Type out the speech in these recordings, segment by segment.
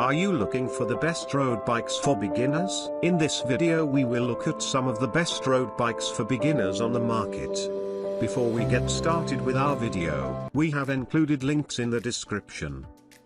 Are you looking for the best road bikes for beginners? In this video we will look at some of the best road bikes for beginners on the market. Before we get started with our video, we have included links in the description.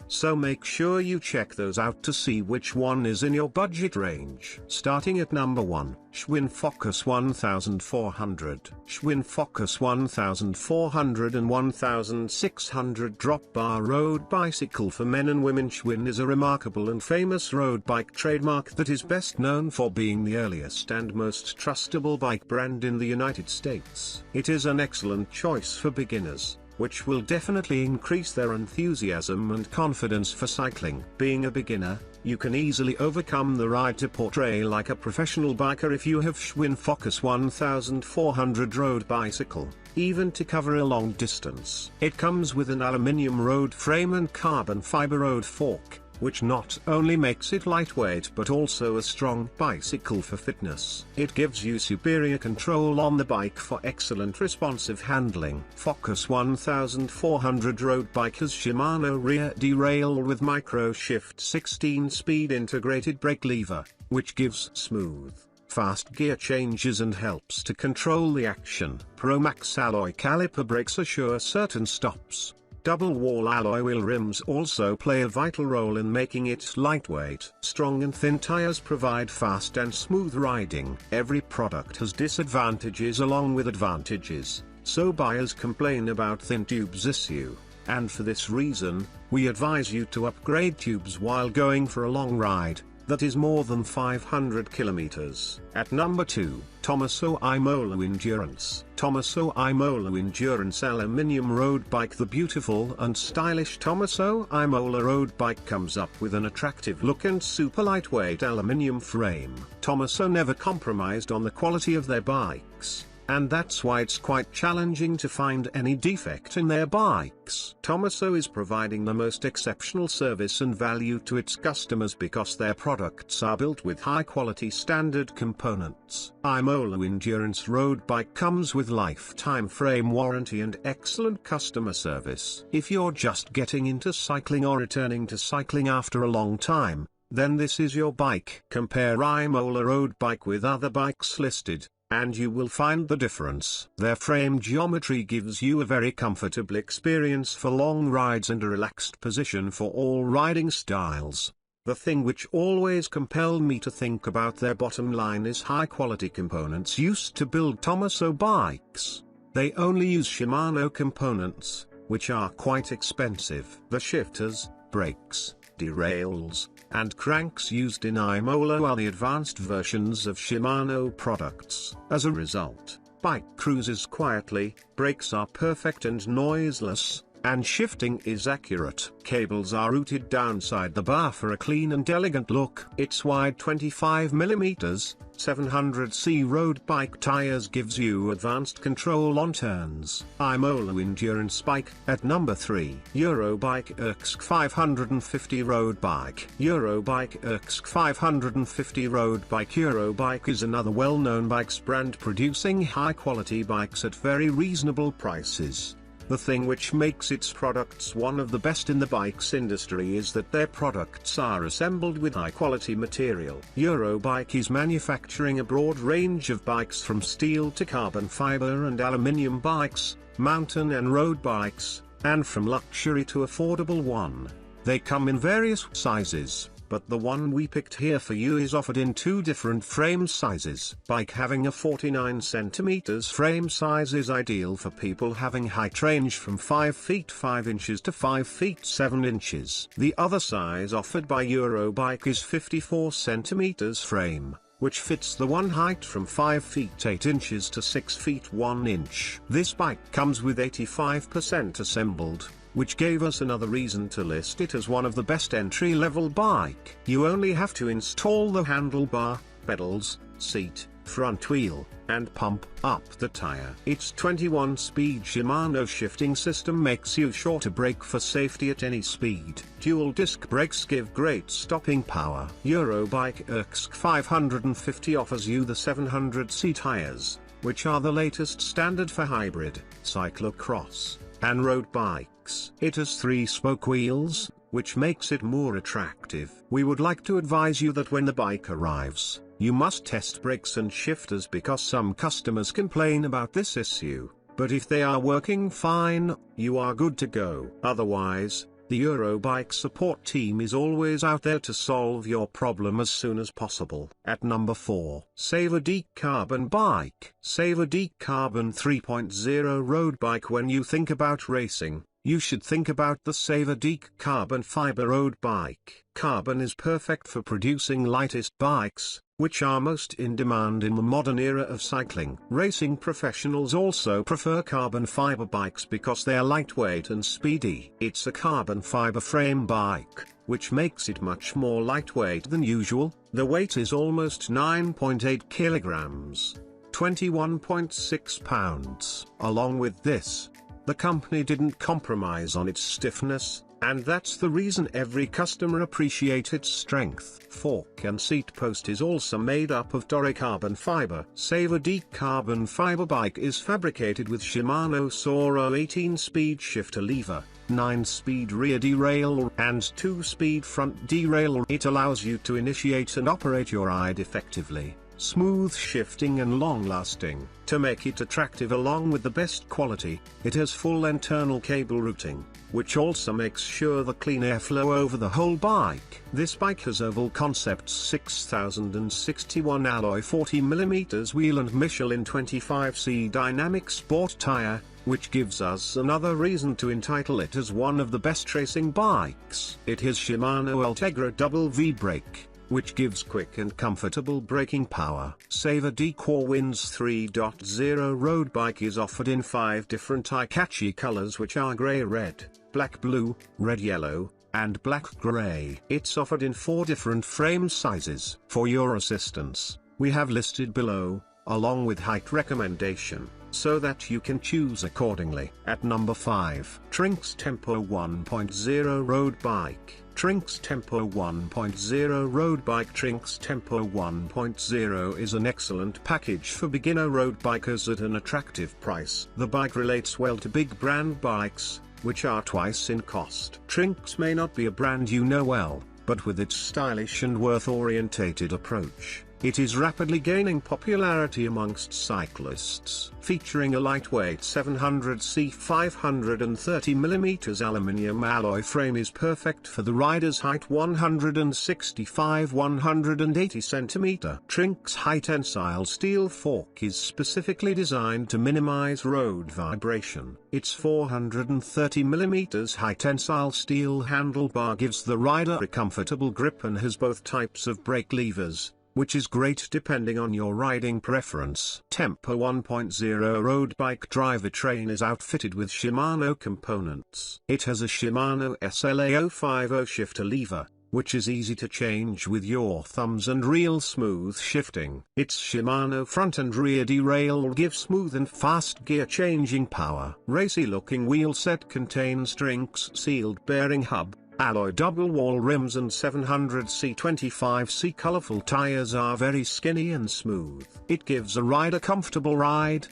So make sure you check those out to see which one is in your budget range. Starting at number 1, Schwinn Focus 1400. Schwinn Focus 1400 and 1600 drop bar road bicycle for men and women. Schwinn is a remarkable and famous road bike trademark that is best known for being the earliest and most trustable bike brand in the United States. It is an excellent choice for beginners, which will definitely increase their enthusiasm and confidence for cycling. Being a beginner, you can easily overcome the ride to portray like a professional biker if you have Schwinn Focus 1400 road bicycle, even to cover a long distance. It comes with an aluminium road frame and carbon fiber road fork, which not only makes it lightweight but also a strong bicycle for fitness. It gives you superior control on the bike for excellent responsive handling. Focus 1400 road bike has Shimano rear derail with micro shift 16-speed integrated brake lever, which gives smooth, fast gear changes and helps to control the action. Promax alloy caliper brakes assure certain stops. Double wall alloy wheel rims also play a vital role in making it lightweight. Strong and thin tires provide fast and smooth riding. Every product has disadvantages along with advantages, so buyers complain about thin tubes issue, and for this reason, we advise you to upgrade tubes while going for a long ride that is more than 500 kilometers. At number 2, Tomaso Imolo Endurance. Tomaso Imolo Endurance Aluminium Road Bike. The beautiful and stylish Tomaso Imolo road bike comes up with an attractive look and super lightweight aluminium frame. Tomaso never compromised on the quality of their bikes, and that's why it's quite challenging to find any defect in their bikes. Tomaso is providing the most exceptional service and value to its customers because their products are built with high-quality standard components. Imolo Endurance road bike comes with lifetime frame warranty and excellent customer service. If you're just getting into cycling or returning to cycling after a long time, then this is your bike. Compare Imolo road bike with other bikes listed, and you will find the difference. Their frame geometry gives you a very comfortable experience for long rides and a relaxed position for all riding styles. The thing which always compelled me to think about their bottom line is high quality components used to build Tomaso bikes. They only use Shimano components, which are quite expensive. The shifters, brakes, derails, and cranks used in Imolo are the advanced versions of Shimano products. As a result, bike cruises quietly, brakes are perfect and noiseless, and shifting is accurate. Cables are routed downside the bar for a clean and elegant look. Its wide 25mm, 700C road bike tires gives you advanced control on turns. Imolo Endurance bike. At number 3, Eurobike ERX 550 road bike. Eurobike ERX 550 road bike. Eurobike is another well-known bikes brand producing high-quality bikes at very reasonable prices. The thing which makes its products one of the best in the bikes industry is that their products are assembled with high-quality material. Eurobike is manufacturing a broad range of bikes from steel to carbon fiber and aluminium bikes, mountain and road bikes, and from luxury to affordable one. They come in various sizes, but the one we picked here for you is offered in 2 different frame sizes. Bike having a 49 cm frame size is ideal for people having height range from 5 feet 5 inches to 5 feet 7 inches. The other size offered by Eurobike is 54 cm frame, which fits the one height from 5 feet 8 inches to 6 feet 1 inch. This bike comes with 85% assembled, which gave us another reason to list it as one of the best entry-level bike. You only have to install the handlebar, pedals, seat, front wheel, and pump up the tire. Its 21-speed Shimano shifting system makes you sure to brake for safety at any speed. Dual disc brakes give great stopping power. Eurobike ERX 550 offers you the 700C tires, which are the latest standard for hybrid, cyclocross, and road bikes. It has 3-spoke wheels, which makes it more attractive. We would like to advise you that when the bike arrives, you must test brakes and shifters because some customers complain about this issue, but if they are working fine, you are good to go. Otherwise, the Eurobike support team is always out there to solve your problem as soon as possible. At number 4, Saver Decarbon Bike. Saver Decarbon 3.0 road bike. When you think about racing, you should think about the Saver Decarbon fiber road bike. Carbon is perfect for producing lightest bikes, which are most in demand in the modern era of cycling. Racing professionals also prefer carbon fiber bikes because they are lightweight and speedy. It's a carbon fiber frame bike, which makes it much more lightweight than usual. The weight is almost 9.8 kilograms, 21.6 pounds. Along with this, the company didn't compromise on its stiffness, and that's the reason every customer appreciates its strength. Fork and seat post is also made up of carbon fiber. Saver Decarbon fiber bike is fabricated with Shimano Soro 18-speed shifter lever, 9-speed rear derailleur and 2-speed front derailleur. It allows you to initiate and operate your ride effectively, smooth shifting and long-lasting. To make it attractive along with the best quality, it has full internal cable routing, which also makes sure the clean air flow over the whole bike. This bike has Oval Concepts 6061 alloy 40mm wheel and Michelin 25C dynamic sport tire, which gives us another reason to entitle it as one of the best racing bikes. It has Shimano Ultegra double V brake, which gives quick and comfortable braking power. Saver Decor Wins 3.0 road bike is offered in 5 different eye-catchy colors, which are grey red, black blue, red yellow, and black grey. It's offered in 4 different frame sizes. For your assistance, we have listed below, along with height recommendation, so that you can choose accordingly. At number 5, Trinx Tempo 1.0 road bike. Trinx Tempo 1.0 road bike. Trinx Tempo 1.0 is an excellent package for beginner road bikers at an attractive price. The bike relates well to big brand bikes, which are twice in cost. Trinx may not be a brand you know well, but with its stylish and worth-orientated approach, it is rapidly gaining popularity amongst cyclists. Featuring a lightweight 700C 530mm aluminium alloy frame is perfect for the rider's height 165-180cm. Trinx high tensile steel fork is specifically designed to minimize road vibration. Its 430mm high tensile steel handlebar gives the rider a comfortable grip and has both types of brake levers, which is great depending on your riding preference. Tempo 1.0 road bike drivetrain is outfitted with Shimano components. It has a Shimano SLA050 shifter lever, which is easy to change with your thumbs and real smooth shifting. Its Shimano front and rear derailleur give smooth and fast gear changing power. Racy looking wheel set contains Trinx sealed bearing hub, alloy double wall rims and 700C 25C colorful tires are very skinny and smooth. It gives a rider comfortable ride,